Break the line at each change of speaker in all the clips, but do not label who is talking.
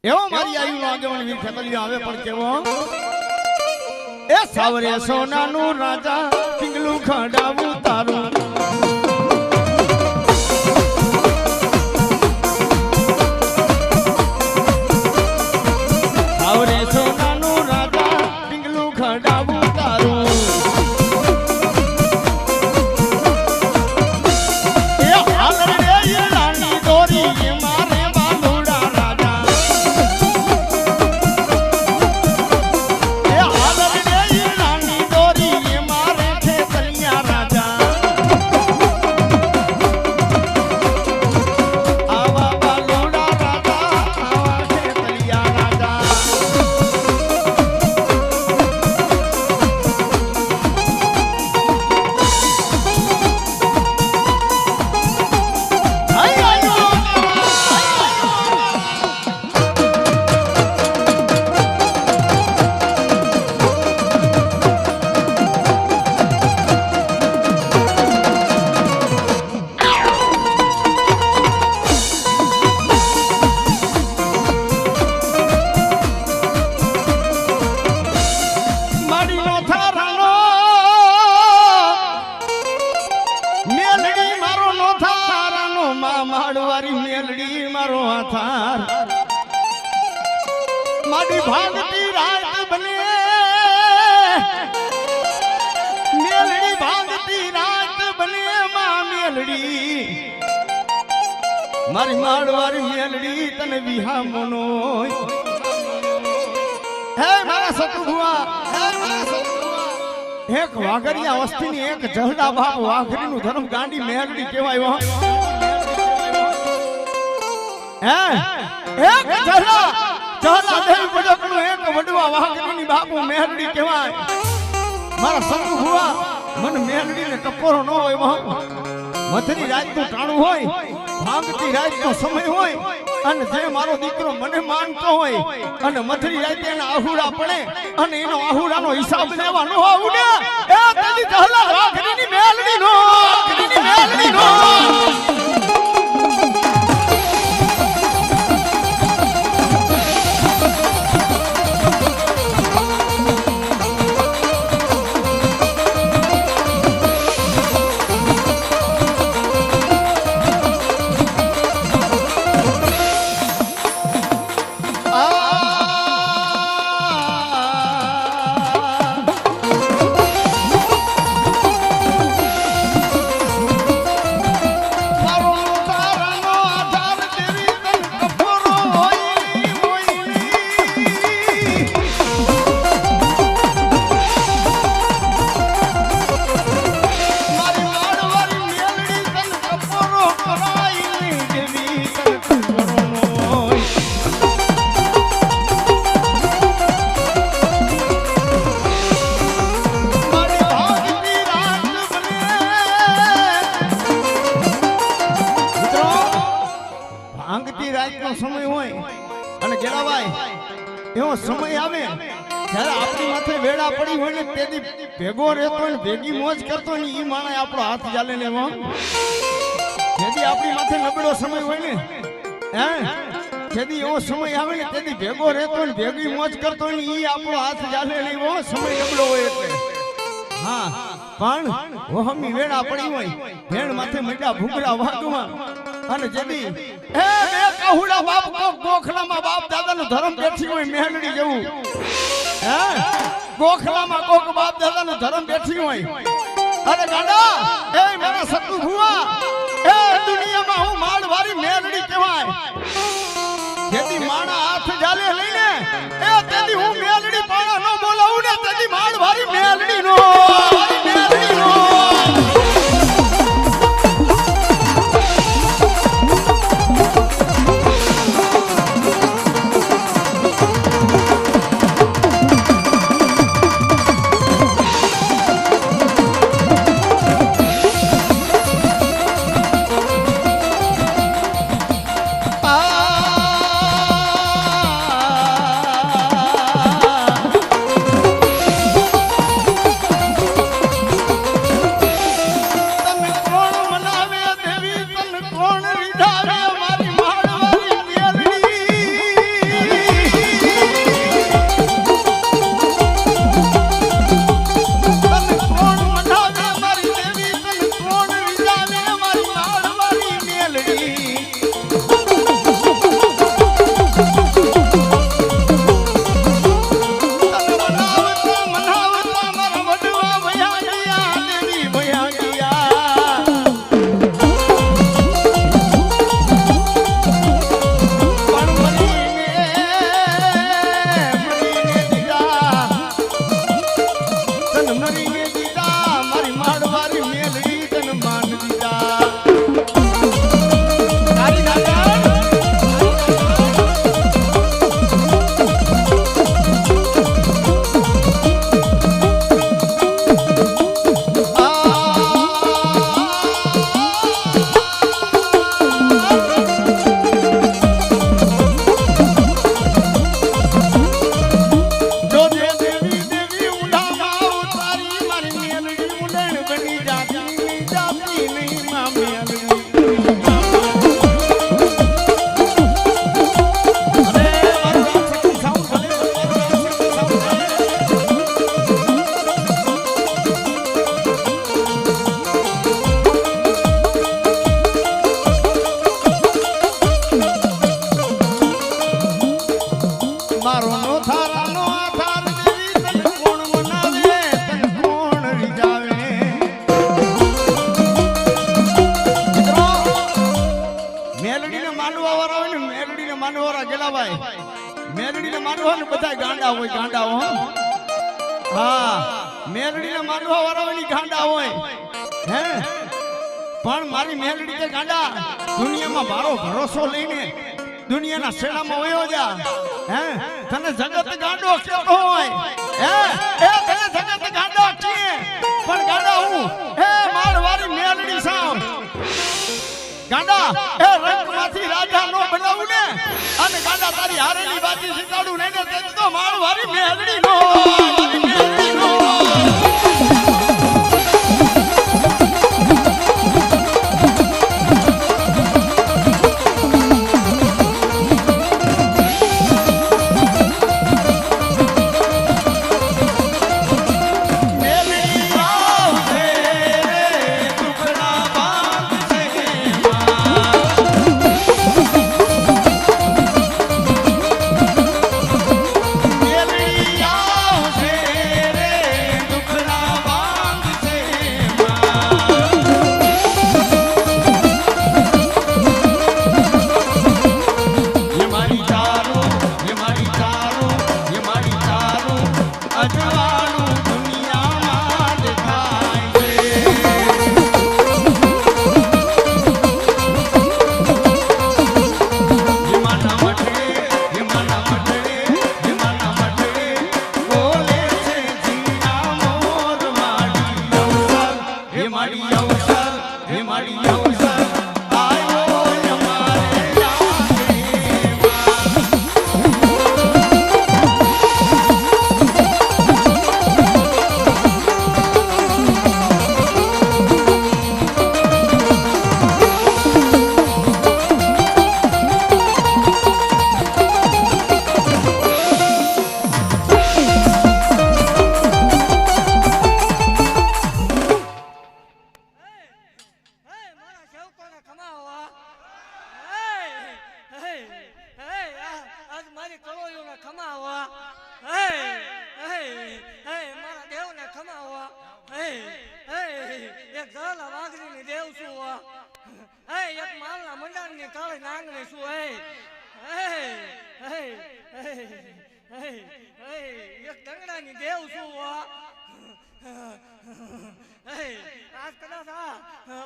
એવો મારી આયુ આગેવાન વીર ખેતલિયા આવે પણ કેવો એ સાવરે સોનાનું રાજા પિંગલું ખડાવું તારું સાવરે સોનાનું રાજા પિંગલું ખડાવું તારું એ હાલ રે એ રાની દોરી મારે બાલુડા રાજા એ હાલ રે એ રાની દોરી મારે ખેતલિયા રાજા આવા બાલુડા રાજા આવા ખેતલિયા રાજા મારીનો થારાનો મેલડી મારો નો થારાનો માડવારી મેલડી મારો થાર માડી ભાગતી રાત બને મેલડી ભાગતી રાત બને મેલડી મારી માડવારી મેલડી તને વિહા મોનો હે મારા સતુભુઆ એક વાઘરિયા વસ્તીની એક જહડા બાપ વાઘરીનું ધર્મ ગાંડી મેલડી કહેવાય હે એક જહડા દેવી બડકનું એક વડવા વાઘરીની બાપુ મેલડી કહેવાય મારા સતુભુઆ મન મેલડીને ટપોરો ન હોય મથરી રાતનું ટાણું હોય ભાંગતી રાતનો સમય હોય અને જે મારો દીકરો મને માનતો હોય અને મથરી રાતે એના આહુડા પડે અને એનો આહુડાનો હિસાબ લેવાનો આવડે એ તેની દહલા વાઘરીની મેલડી નો ભાંગતી રાતનો સમય હોય અને ગેળાભાઈ એવો સમય આવે જ્યારે આપણી માથે વેડા પડી હોય ને તેથી ભેગો રહેતો ને ભેગી મોજ કરતો ને ઈ માણે આપણો હાથ ચાલે ને જેથી આપણી માથે નબળો સમય હોય ને હે જેથી એવો સમય આવે ને તેથી ભેગો રહેતો ને ભેગી મોજ કરતો ને ઈ આપણો હાથ ચાલે ને એવો સમય નબળો હોય એટલે હા પણ વહમી વેડા પડી હોય ભેણ માથે મડ્યા ભૂગડા વાગવા અને જેદી એ બે કહુડા બાપ ગોખલામાં બાપ દાદાનો ધર્મ બેઠી હોય મેલડી જેવું હે ગોખલામાં કોક બાપ દાદાનો ધર્મ બેઠી હોય અરે ગાડા એ મારા સતુ ભુવા એ દુનિયામાં હું માડવારી મેલડી કહેવાય જેદી માણા હાથ જાલે લઈને એ તેદી હું મેલડી પાણા ન બોલાવું ને તેદી માડવારી મેલડી નો માનવરા ગેલાભાઈ મેલડીને માનવા ને બધા ગાંડા હોય ગાંડા હો હા મેલડીને માનવા વાળાની ગાંડા હોય હે પણ મારી મેલડી કે ગાંડા દુનિયામાં મારો ભરોસો લઈને દુનિયાના શેણામાં વયો જા હે તને જગત ગાંડો કેતો હોય હે એ તને જગત ગાંડો કે પણ ગાંડા હું હે મારવારી મેલડી સામ ગાંડા એ રંગમાંથી રાજા નો બનાવું ને અને ગાંડા તારી હારેલી બાજી જીતાડું નહીં ને તે તો મારવારી મેલડી નો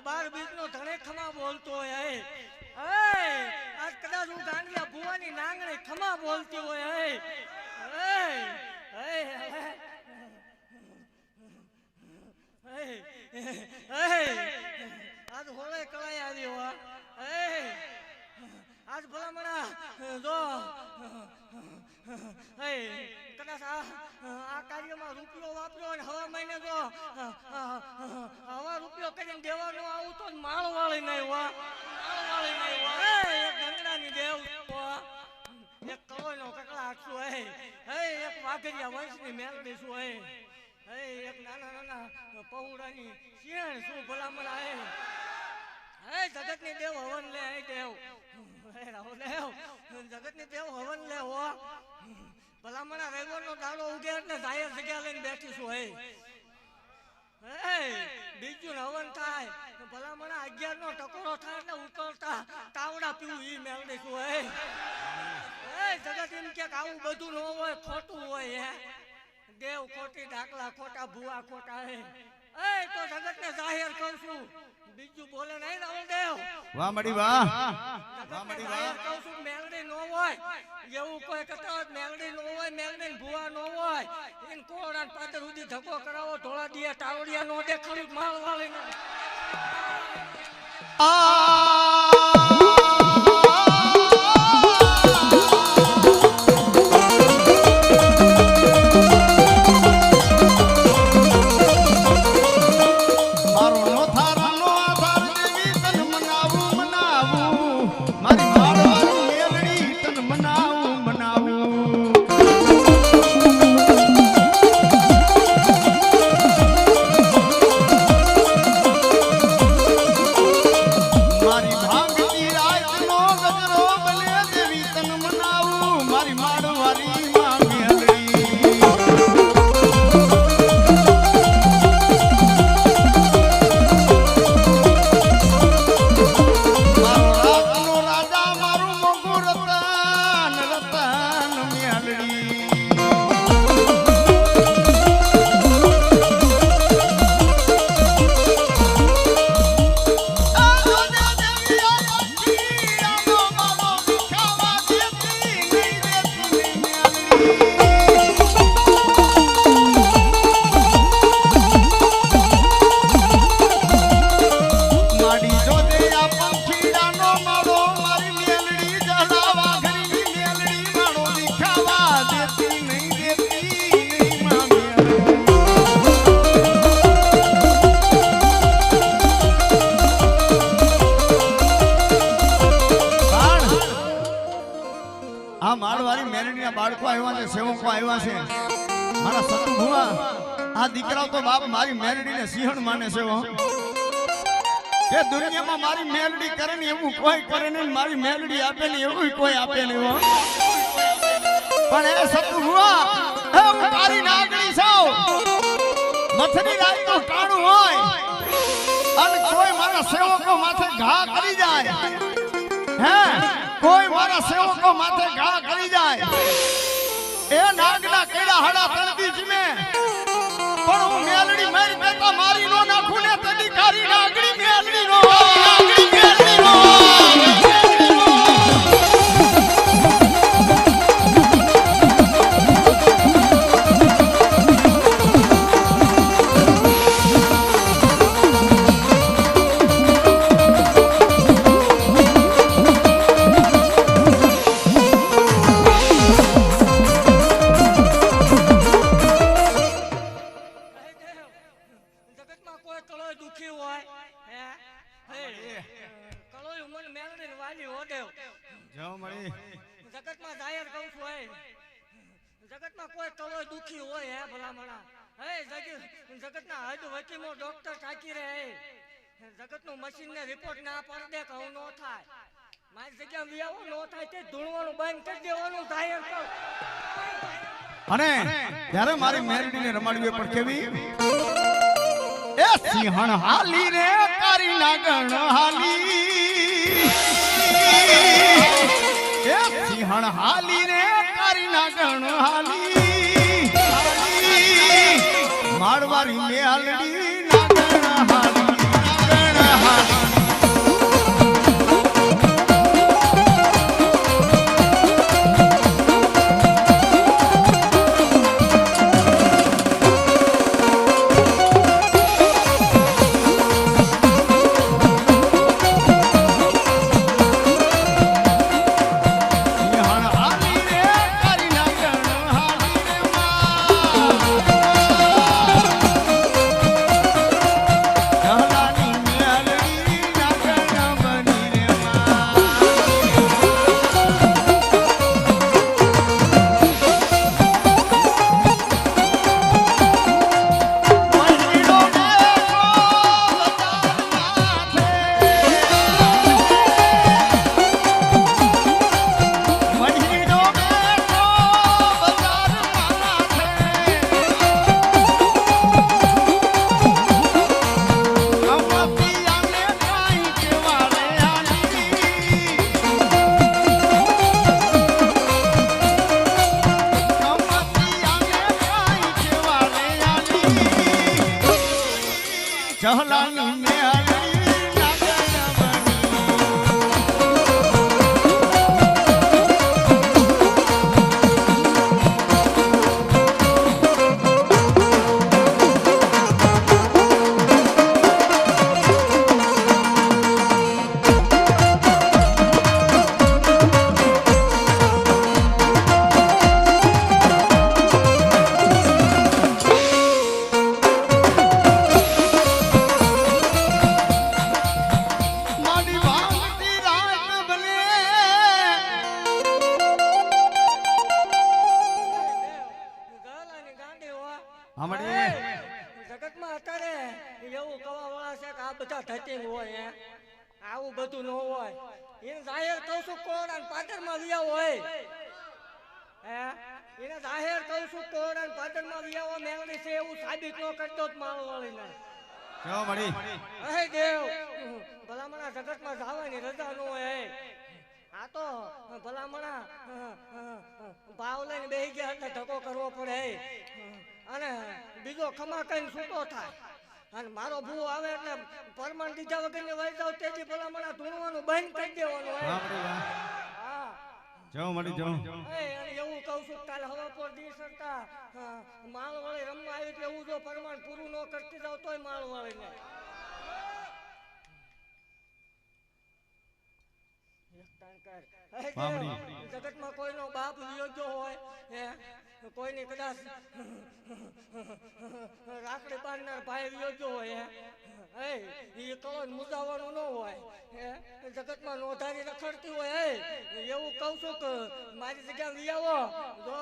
બાર બીજ નો ધણે ખમા બોલતો હોય આજ કદાચ હું ગાંડિયા ભુવાની નાંગણે ખમા બોલતી હોય આજ હોળે કળાઈ આવ્યો આજ ભલામણા જો કદાચ આ કાર્યમાં રૂપિયો વાપર્યો અને હવા મહિને જો હવા રૂપિયો કરીને દેવાનો આવું તો માળ વાળી નહીં વા એક ગંગડાની દેવ એક કળોનો કકડા હાથું એક વાઘરિયા વંશની મેલ બેસું એક નાના નાના પૌડાની શિયાળ શું ભલામણા જગતની દેવ હવન લે દેવ જગતની દેવ હવન લે હો ભલામણા રવિવારનો દાડો ઉગે એટલે જાહેર જગ્યા લઈને બેઠીશું બીજું હવન થાય ભલામણા 11 નો ટકોરો થાય એટલે ઉકળતા તાવડા પીવું ઈ મેળવીશું જગત એમ કે આવું બધું ન હોય ખોટું હોય દેવ ખોટી દાખલા ખોટા ભુવા ખોટા તો જગત ને જાહેર કરશું બીજું બોલે નહીં રાવલદેવ
વાહ મડી વાહ
કહું છું મેલડી નો હોય એવું કોઈ કહેતા મેલડી નો હોય મેલડી ભુવા નો હોય ઇન કોળાન પાદર સુધી ધક્કો કરાવો ઢોળા દિયા ટાવડિયા નો દેખાડી માલ વાળી
મારી આ માળવાળી મેરડીના બાળકો આવ્યા છે, સેવકો આવ્યા છે. મારા સતુ ભુવા, આ દીકરાઓ તો બાપ મારી મેરડીને સિંહણ માને છે હો. કે દુનિયામાં મારી મેરડી કરે ને એવું કોઈ કરે નહીં, મારી મેરડી આપે ને એવું કોઈ આપે નહીં હો. પણ એ સતુ ભુવા, એ હું તારી નાગણી છું. મથની રાતનું ટાણું હોય અને કોઈ મારા સેવકો માથે ઘા કરી જાય, હે કોઈ મારા સેવકો માથે ઘા કરી જાય, એ નાગના કેડા હાડા તણતી જીમે. પણ હું મેલડી મારી બેટા મારી નો નાખું ને તડી કારી નાગણી મેલડી નો નાગણી મેલડી નો.
જગતમાં કોઈ કલોય દુખી હોય હે કલોય મન મેલડીને વાલી ઓડેવ
જો મળી
જગતમાં જાહેર કહું છું હે જગતમાં કોઈ કલોય દુખી હોય હે ભલામણા હે જગતના હદ વકીમો ડોક્ટર થાકી રહે જગતનું મશીનને રિપોર્ટ ના પાડી દે કહું નો થાય મારી જગ્યા વિયાવો નો થાય તે ધૂણવાનું બંધ કરી દેવાનું જાહેર કહું.
અને ત્યારે મારી મેરડીને રમાડવી પણ કેવી એ સિંહણ હાલી રે તારી નાગણ હાલી, એ સિંહણ હાલી રે તારી નાગણ હાલી, મારવારી મેલડી નાગણ હાલી, નાગણ હાલી. ચહલાની મેલડી નાગણ બની. મારી વાંગતી રાત બને.
ગલાની ગાંડી હો
હા મળી
જગતમાં અત્યારે એવું કવા વાળા છે કે આ બધા ધતિંગ હોય હે આવું બધું ન હોય એને જાહેર કહું છું કોરડા પાટણમાં વિયા હોય હે એને જાહેર કહું છું કોરડા પાટણમાં વિયાવો મેળવી છે એવું સાબિત ન કરતો જ માળ વાળીને
જો મળી
હે દેવ ભલામણા જગતમાં જવાની રજા ન હોય આ તો ભલામણા ભાવ લઈને બેસી ગયા એટલે ધક્કો કરવો પડે અને બીજો ખમા કઈ છૂટો થાય અને મારો ભૂ આવે એટલે પરમાણ દીધા વગર ને વહી જાવ તેથી ભલામણા ધૂણવાનું બંધ કરી દેવાનું હોય. હા
જો મળી જો
અને એવું કહું છું કાલે હવા પર દી સરતા માળ વાળી રમવા આવી એટલે એવું જો પરમાણ પૂરું ન કરતી જાવ તોય માળ વાળીને જગતમાં કોઈનો બાપ યોગ્ય હોય કોઈની કદાચ રાખડી બાંધનાર ભાઈ યોગ્ય હોય હે એ કળો મુજાવાનું ન હોય હે જગતમાં નોંધારી રખડતી હોય હે એવું કહું છું કે મારી જગ્યા લઈ આવો જો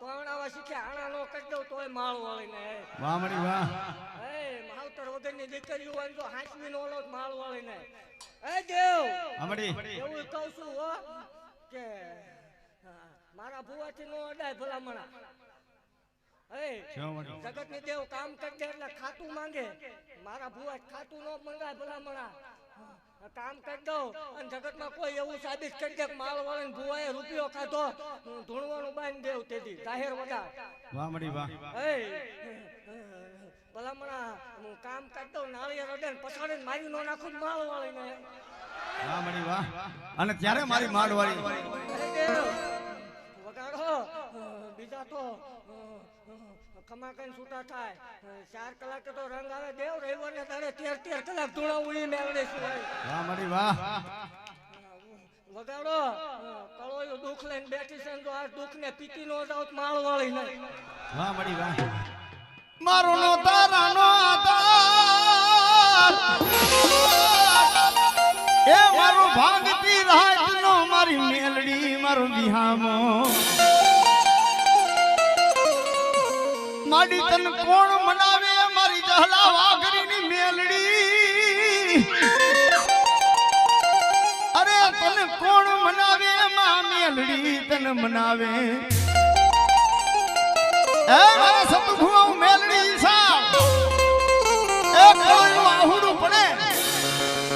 પરણાવા શીખે આણા નો કરી દઉં તોય માળ વાળીને
વાહ મળી વાહ
હે માવતર વગરની દીકરીઓ હોય જો હાંચવી નો લો માળ વાળીને હે દેવ
આમડી
એવું કહું છું હો કે મારા ભુવાથી નો અડાય ભલામણા જગત ની દેવ કામ કરજે એટલે ખાતું માંગે મારા ભુવા ખાતું નો મંગાય ભલામણા કામ કરી દઉં અને જગતમાં કોઈ એવું સાબિત કરી દે માલ વાળીને ભુવાએ રૂપિયો ખાધો ધૂણવાનું બાંધી દેવ તેથી જાહેર વડા
વાહ મળી વાહ
ભલામણા હું કામ કરી દઉં નાળિયેર અડે પછાડીને મારી નો નાખું માલ વાળીને
વાહ મળી વાહ અને ત્યારે મારી માડ વાળી
વગાડો બીજા તો ખમા કઈ છૂટા થાય 4 કલાકે તો રંગ આવે દેવ રવિવાર ને તારે 13 કલાક ધૂણાવું ઈ મેળવે છે
વાહ મળી વાહ
વગાડો કળોયો દુઃખ લઈને બેઠી છે તો આ દુઃખ ને પીતી નો જાવ માળ વાળી નહીં
વાહ મળી વાહ મારો નો તારાનો આધાર એ મારો ભાગતી રાતનો મારી મેલડી મારો વિહામો માડી તન કોણ મનાવે મારી જહલા વાઘરીની મેલડી અરે તન કોણ મનાવે માં મેલડી તન મનાવે એ મારા સતભુવા મેલડી સા એ કોઈનું આહુડું પડે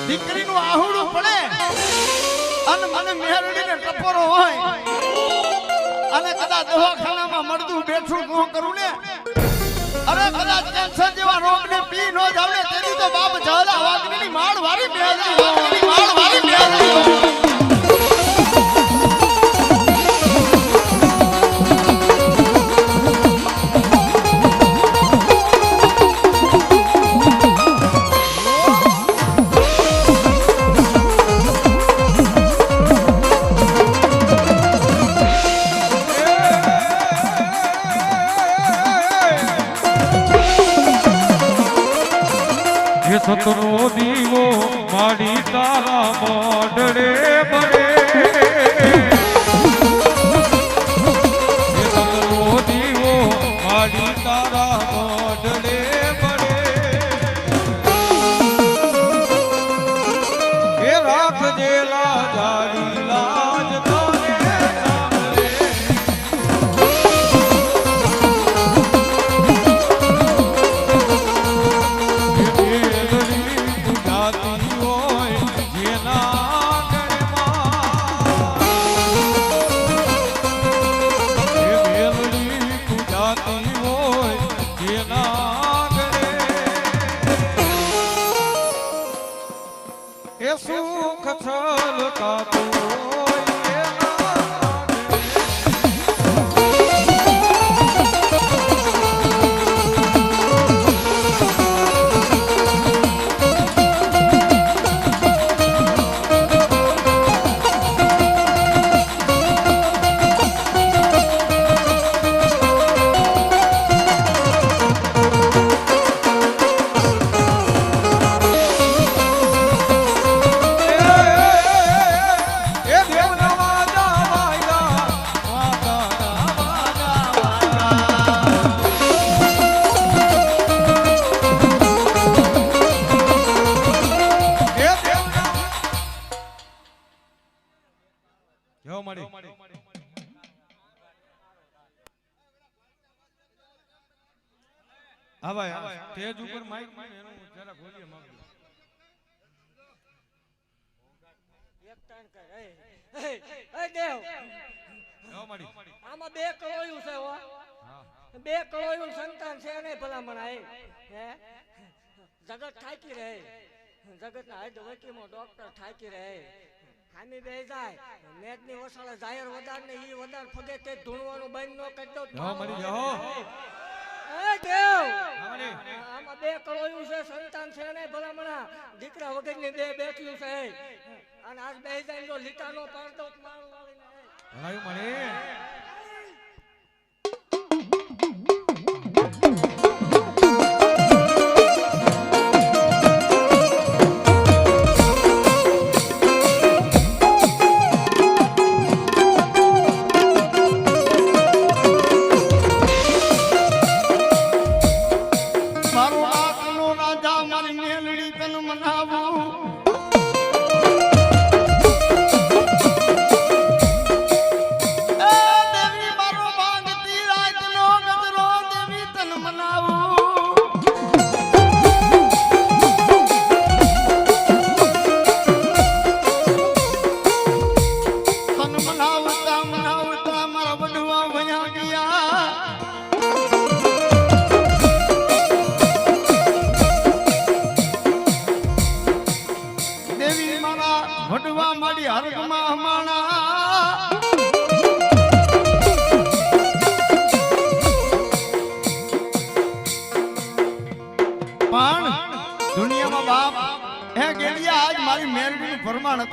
દીકરીનું આહુડું પડે અને મને મેલડીને ટપોરો હોય અને કદાચ દવાખાનામાં મળતું બેઠું કોણ કરું ને અરે કદાચ કેન્સર જેવા રોગને પી નો જાવ ને તેની તો બાપ જહલા વાગની માળ વાળી મેલડી માળ વાળી મેલડી
સતનો દીવો માડી તારા મોઢડે બળે સતનો દીવો માડી તારા મોઢડે બળે એ રાખજે લાજારી લાજ તારે સાંભળે સુખ છલકાતું હા ભાઈ સ્ટેજ ઉપર માઈક એનું જરા બોલીએ માંગુ
એક તાણ કર એ દેવ આમાં 2 કળોયું છે હો 2 કળોયું સંતાન છે નહીં ભલામણા હે જગત થાકી રહે જગતના હાઈડ વકીમો ડોક્ટર થાકી રહે હામી બે જાય મેદની વસાળે જાહેર વદાર ને ઈ વદાર ફગે તે ધૂણવાનું બંધ નો કરી દો
મરી જાઓ
એ દેવ આમાં 2 કળોયું છે સંતાન છે નહીં ભલામણા દીકરા વગરની 2 બેઠ્યું છે અને આજ બે જાય તો લીટાનો પાડતો માળ વાળીને
ભલાયું મળી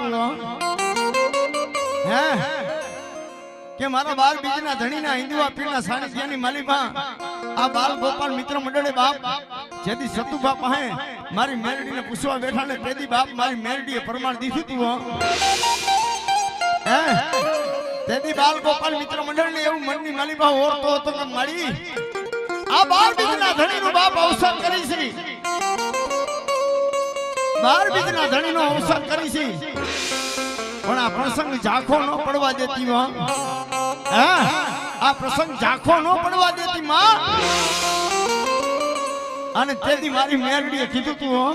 હતું હો. હે કે મારા બાર બીજના ધણીના હિન્દુઆ પીરના સાનિધ્યની માલિકા આ બાલ ગોપાલ મિત્ર મંડળે બાપ જેથી સતુભા પાસે મારી મેરડીને પૂછવા બેઠા ને તેદી બાપ મારી મેરડીએ પ્રમાણ દીધું તું હો. હે તેદી બાલ ગોપાલ મિત્ર મંડળને એવું મનની માલિકા ઓરતો હતો કે મારી આ બાર બીજના ધણીનું બાપ અવસર કરી છે, બાર બીજના ધણીનો અવસર કરી છે, પણ આ પ્રસંગ ઝાંખો ન પડવા દેતી માં. હે આ પ્રસંગ ઝાંખો ન પડવા દેતી માં. અને તેથી મારી મેરડીએ કીધું તું હો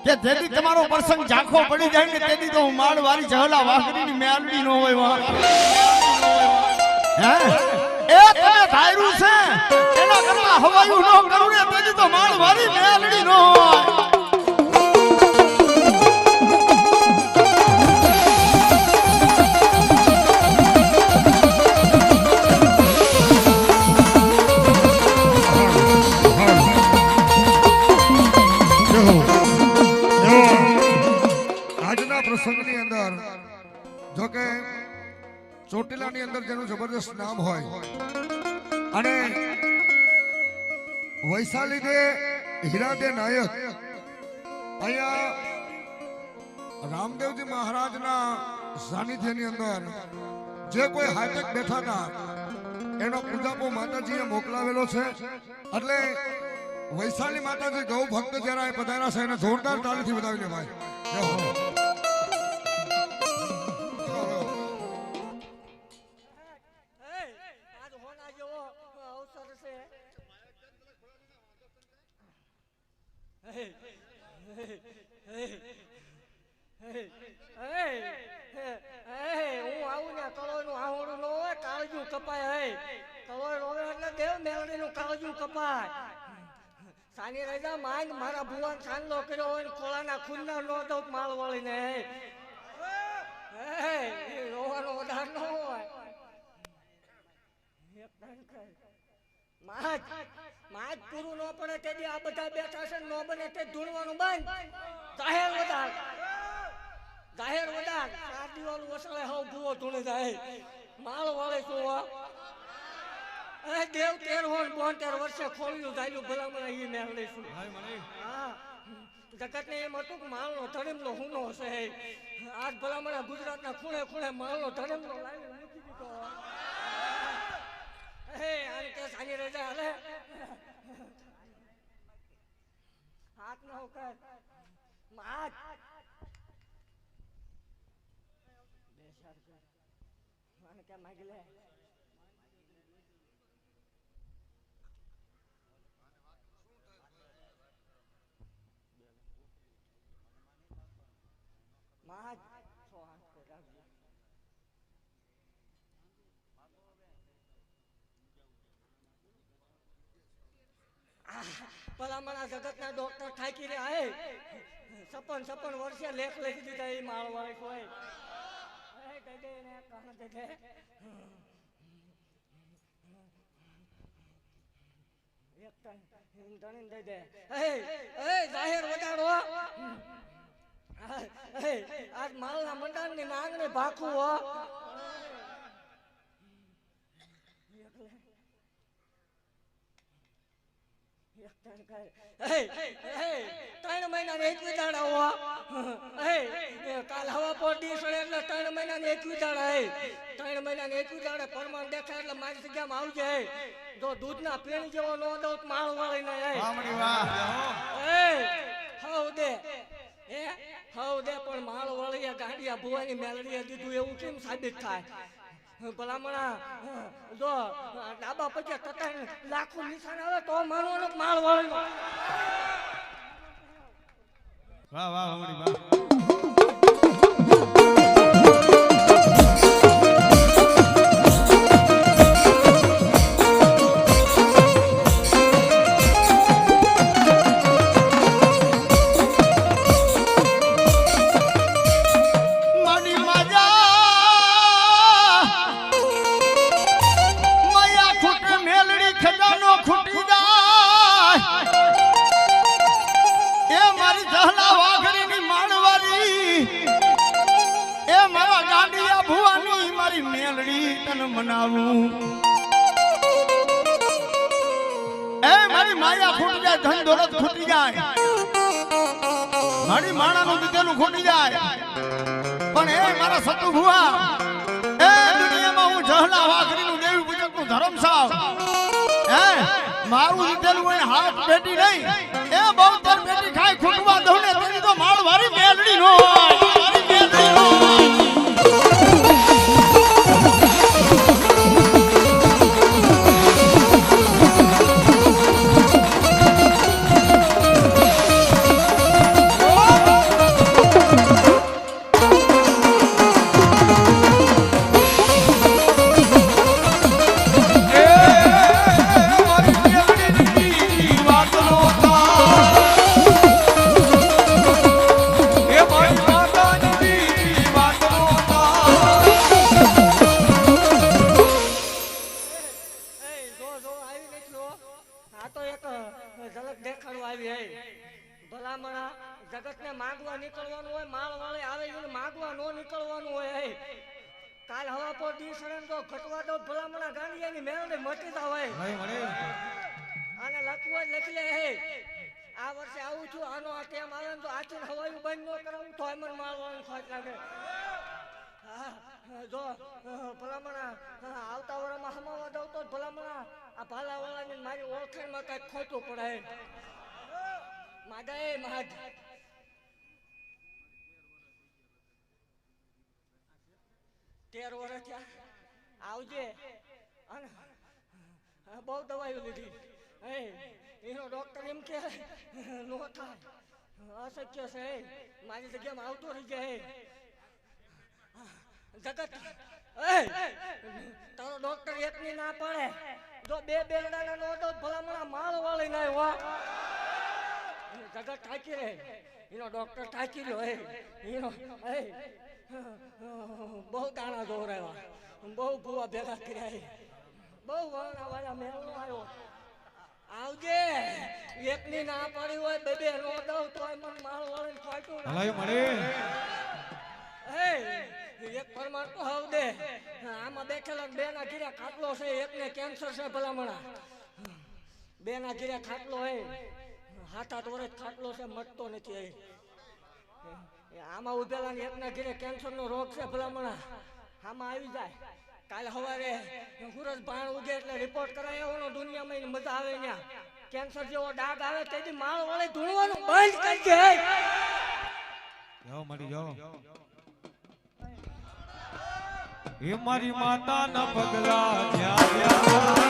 કે જેથી તમારો પ્રસંગ ઝાંખો પડી જાય ને તેથી તો હું માળવારી જહલા વાઘરીની મેરડી ન હોય વા. હે એ તમે ધાર્યું છે એના ઘરમાં હવાયું ન કરું ને તેથી તો માળવારી મેરડી ન હોય.
પ્રસંગની અંદર જો કે ચોટીલાની અંદર જેનું જબરદસ્ત નામ હોય અને વૈશાલી દે હીરા દે નાયક અહીંયા રામદેવજી મહારાજના સાનિધ્યની અંદર જે કોઈ હાટક બેઠા હતા એનો પૂજાપો માતાજીએ મોકલાવેલો છે. એટલે વૈશાલી માતાજી ગૌ ભક્ત જયારે પધાર્યા છે એને જોરદાર તાળીથી વધાવીને ભાઈ જય હો.
હું આવું ને કલોયનું આવડું ન હોય કાળજું કપાય. હે કલોય રોવે એટલે દેવ મેળડીનું કાળજું કપાય. સાની રજા માંગ મારા ભુવાન ચાંદલો કર્યો હોય ને ખોળાના ખૂનના નો દઉં માળ વળીને. હે રોવાનો વધાર ન હોય. માજ પૂરું ન પડે તે આ બધા બેઠા છે, નો બને તે ધૂણવાનું બંધ. જાહેર વધાર જાહેર વધાર 4 દિવાલ વસળે હવ ભૂવો ધૂણે જાય. માળ વાળે શું દેવ 13 વર્ષે ખોલ્યું જાયલું ભલામણ ઈ મેળ લઈશું. હા જગત ને એમ હતું કે માળનો ધડમનો હુનો છે. આજ ભલામણ ગુજરાતના ખૂણે ખૂણે માળનો ધડમનો લાવી મૂકી દીધો. હે આને કે સાની રજા હાલે હાથ ન ઉકર માત બેસાર કર મને કે માગી લે. માત સો હાથ પર રાખજો. ભલામણા જગતના ડોક્ટર થાકી રહ્યા. હે 56 વર્ષે લેખ લખી દીધા એ માળ વાળી કોઈ. જાહેર વટાડો આજ માલના મંડાણ ની નાંગને ભાખું હો. ત્રણ મહિના ને 21 દાડા હો. કાલ હવા પોટી સડે એટલે 3 મહિના ને 21 દાડા. 3 મહિના ને 21 દાડા પરમાણ દેખાય એટલે મારી જગ્યામાં આવજે. જો દૂધના પીણ જેવો નો દઉં માળ વાળી ને હવ દે પણ માળ વાળી ગાંડિયા ભુવાની મેલડીએ દીધું એવું કેમ સાબિત થાય? ભલામણા જો ડાબા પછી 7 લાખો નિશાન આવે તો માનવાનો માળ વાળી.
વાહ વાહ હમણી વાહ.
એ મારી જહલા વાઘરીની માણવારી મેલડી તને મનાવું એ મારી માયા ખૂટી જાય ધન દોલત ખૂટી જાય મારી માણાનું દીધેલું ખૂટી જાય પણ એ મારા સતુ ભુવા એ દુનિયામાં હું જહલા વાઘરીનું દેવી પૂજકનું ધર્મ સાવ હે મારું દીધેલું હોય હાથ બેટી નહીં એ બહુ તર બેટી ખાય ખૂટવા દઉં ને તેની તો માળ વારી મેલડી નો મારી મેલડી નો
જગતને માંગવા નીકળવાનું હોય માળ વાળે આવે એને માંગવા નો નીકળવાનું હોય કાલ હવા પર દી સડન તો ઘટવા દો ભલામણા ગાંડિયાની મેળને મટીતા હોય આને લખવું હોય લખી લે આ વર્ષે આવું છું આનો આ ટેમ આવે ને તો આચું હવાયું બંધ ન કરાવું તો એમ માળ વાળું ખોટ લાગે જો ભલામણા આવતા વર્ષમાં હમાવા દઉં તો ભલામણા આ ભાલા વાળાની મારી ઓળખાણમાં કઈક ખોટું પડે માદા એ મહાદ 13 વર્ષ થયા આવજે અને બહુ દવાઈઓ લીધી એનો ડોક્ટર એમ કે નો થાય અશક્ય છે મારી જગ્યામાં આવતો રહી જાય જગત તારો ડોક્ટર એકની ના પડે જો બે બેરડાના નો દો ભલામણા માળ વાળી ના હોય જગત થાકી રહે એનો ડોક્ટર થાકી રહ્યો એનો બહુ દાણા દોરાવ્યા બહુ ભૂવા ભેગા કર્યા બહુ વાળા વાળા મેળો આવ્યો આવજે એકની ના પડી હોય બે બે નો દઉં તો મને માળ વાળીને ખોટું એક પરમાર તો હાવ દે આમાં બેઠેલા બે ના ઘીરા ખાટલો છે એકને કેન્સર છે ભલામણા બે ના ઘીરા ખાટલો હે 7-8 વર્ષ ખાટલો છે મટતો નથી આમાં ઉભેલા ને એકના ઘીરે કેન્સર નો રોગ છે ભલામણા આમાં આવી જાય કાલે સવારે સૂરજ ભાણ ઉગે એટલે રિપોર્ટ કરાય એવો દુનિયામાં મજા આવે ત્યાં કેન્સર જેવો ડાઘ આવે તેથી માળ વાળે ધૂણવાનું બંધ કરી દે
જાઓ મારી જાઓ એ મારી માતા ના પગલા જ્યાં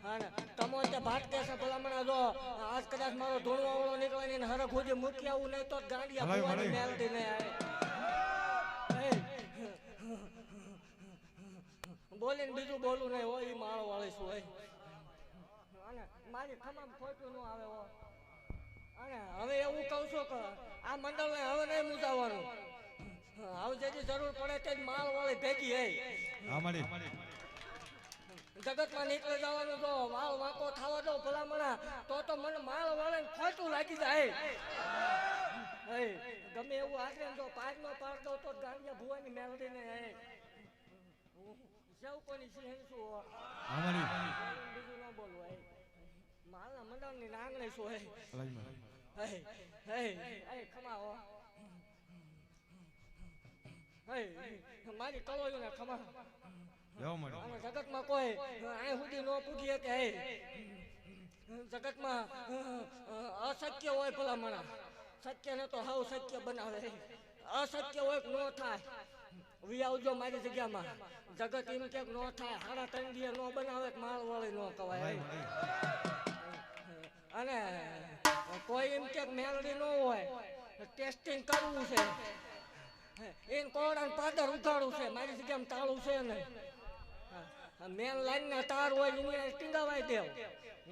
અને તમો તે ભાટકે છે ભલામણા જો આજ કદાચ મારો ધૂણવા વાળો નીકળે ને હરખ ખોજે મૂકી આવું નહીં તો ગાંડિયા
ભલાઈ,
ભુવાની
ભલાઈ.
મેલડી નહીં આવે બોલીને બીજું બોલું નહીં હોય ઈ માળો વાળી શું હોય અને મારી ખમામ ખોટું ન આવે હો અને હવે એવું કહું છું કે આ મંડળને હવે નહીં મૂજાવાનું હવે જેની જરૂર પડે તે જ માળ વાળી ભેગી હે
અમારી
જગતમાં નીકળી જવાનું તો વાળ વાંકો થવા દો ભલામણા તો મને માળ વાળે ખોટું લાગી જાય હે ગમે એવું આટલે જો પાર નો પાર દો તો ગાંડિયા ભુવાની મેલડી ને હે સૌ કોની સિંહ શું
અમારી
બીજું ન બોલવું હે માળના મંડળની નાંગણી શું હે
ભલાઈ માં
હે ખમાવો હે મારી કલોયું ને ખમા
જાઓ મારી
અને જગતમાં કોઈ આ સુધી ન પૂગી શકે હે જગતમાં અશક્ય હોય ભલામણા સત્ય ને તો હાવ સત્ય બનાવે અશક્ય હોય ન થાય વી આવજો મારી જગ્યામાં જગત એમ કે ન થાય હાડા તંગીએ ન બનાવે માળ વાળી ન કવાય અને કોઈ એમ કે મેલડી ન હોય ટેસ્ટિંગ કરવું છે એને કોડા પાદર ઉગાડવું છે મારી જગ્યામાં તાળું છે નહીં મેન લાઈન ના તાર હોય એની ટીંગાવાઈ દેવ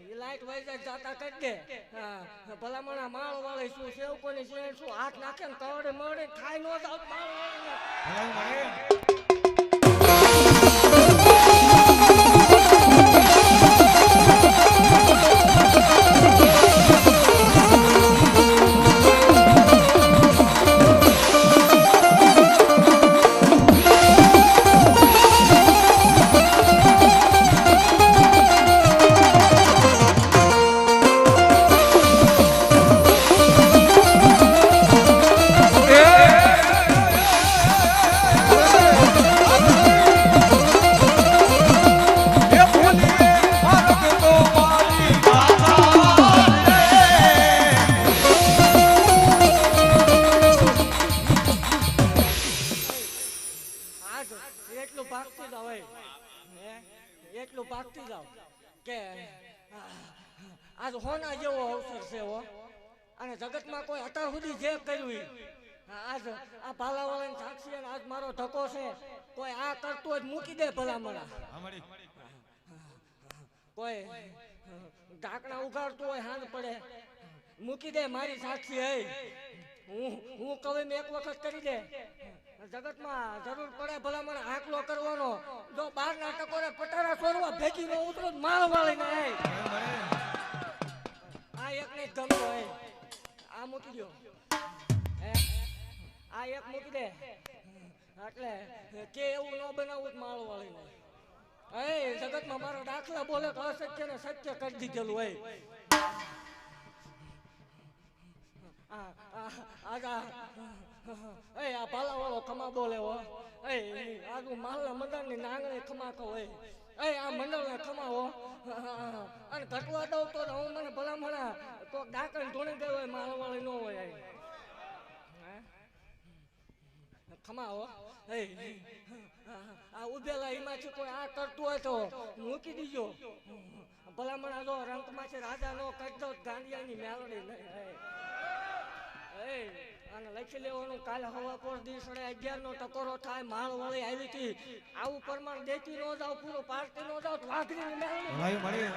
એ લાઈટ વહી જાય જાતા કરી દે ભલામણા માળ વાળી શું સેવ કોની છે શું હાથ નાખે ને કવડે મળે ખાઈ નો જાવ માળ વાળી
ભલાઈ મારી
એટલું ભાગતી જાવ એટલું ભાગતી જાવ કે આજ હોના જેવો અવસર છે હો અને જગતમાં કોઈ અત્યાર સુધી જે કર્યું આજ આ ભાલાવાળાની સાક્ષી અને આજ મારો ધક્કો છે કોઈ આ કરતું જ મૂકી દે ભલામણા
અમારી
કોઈ ઢાંકણા ઉગાડતું હોય હાથ પડે મૂકી દે મારી સાક્ષી હે હું કવે એક વખત કરી દે જગતમાં જરૂર પડે ભલામણ આંકલો કરવાનો જો બાર ના ટકોરે પટારા છોડવા ભેગી નો ઉતરો માળ વાળી ને આ એક ને ગમતો હે આ મૂકી દો આ એક મૂકી દે એટલે કે એવું ન બનાવવું માળ વાળી ને જગતમાં મારો દાખલા બોલે તો અસત્ય ને સત્ય કરી દીધેલું હોય આ ભાલાવાળો ખમા બોલે હો આજુ માલના મંડળની નાંગણી ખમાકો હોય આ મંડળના ખમાવો અને ઘટવા દઉં તો હું મને ભલામણા કોક ડાકણ ધોણી ગયો હોય માલવાળી ન હોય ખમાવો આ ઉભેલા એમાંથી કોઈ આ કરતું હોય તો મૂકી દીજો ભલામણા જો રંકમાંથી રાજા નો કરતો ગાંડિયાની મેલડી નહીં અને લખી લેવાનું કાલે હવા પર દિવસડે 11 નો ટકોરો થાય માળ વાળી આવી હતી આવું પ્રમાણ દેતી ન જાવ પૂરો પાડતી ન જાવ વાઘરી મેળવી
ભલાઈ મારી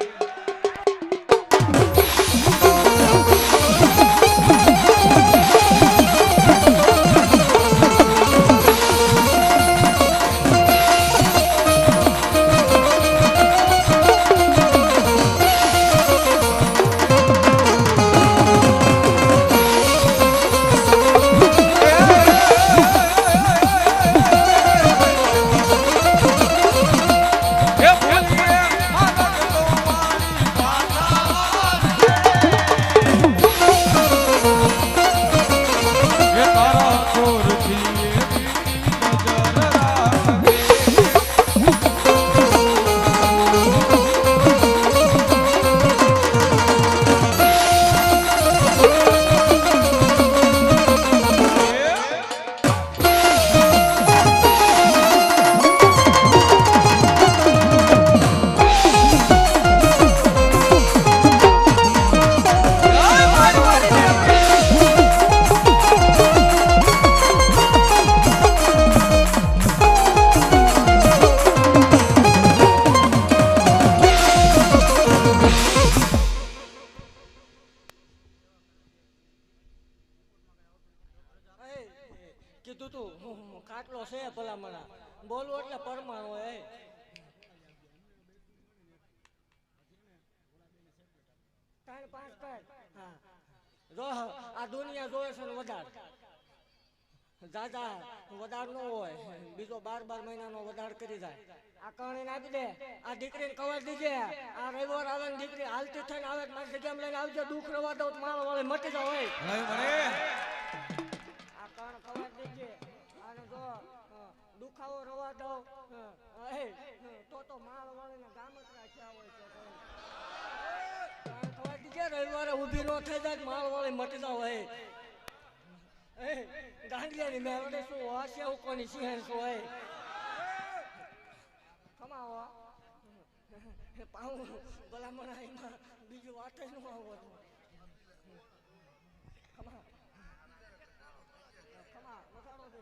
કીધું તું કાટલો છે ભલામણા બોલવું એટલે પરમાણ હોય ત્રણ પાંચ કર હા જો આ દુનિયા જોવે છે ને વધાર દાદા વધાર ન હોય બીજો 12 મહિનાનો વધાર કરી જાય આ કહાણી આપી દે આ દીકરીને કવર દીજે આ રવિવાર આવે ને દીકરી હાલતી થઈને આવે મારી જગ્યામાં લઈને આવજો દુઃખ રવા દઉં માળ વાળે મટી જાવ હોય આ કણ કવર દીજે અને જો દુખાવો રવા દઉં તો માળ વાળીને ગામ જ રાખ્યા હોય છે કવર દીજે રવિવારે ઊભી ન થઈ જાય માળ વાળી મટી જાવ હોય ગાંડિયાની મેળે શું હોય સેવ કોની સિંહણ શું હોય કમાવો પાઉં ભલામણા એમાં બીજું વાત જ ન આવો ખમા વસાડો દે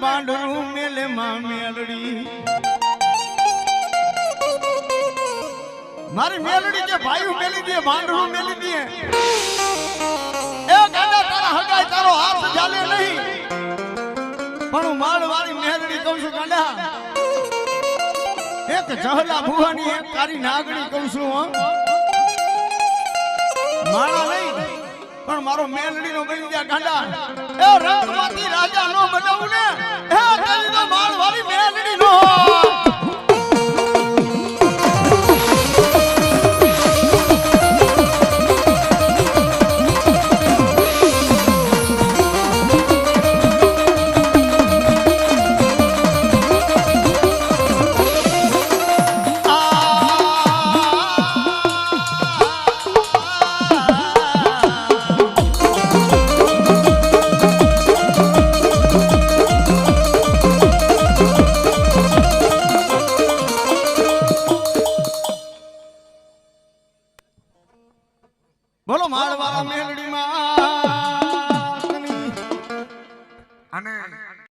બાંડરું મેલે માં મેલડી મારી મેલડી કે ભાઈ મેલી દે બાંડરું મેલી દે એ ગાડા તારા હગાઈ તારો હાથ ચાલે નહીં પણ હું માળવાળી મેલડી કહું છું ગાડા એક જહલા ભુવાની એક તારી નાગણી કહું છું માળા નહીં પણ મારો મેલડી નો બની ગયા ગાંડા એ રંગમાંથી રાજા નો બનાવું ને એ કઈનો માળવાળી મેલડી નો બોલો માળવાળા મેલડી માં
અને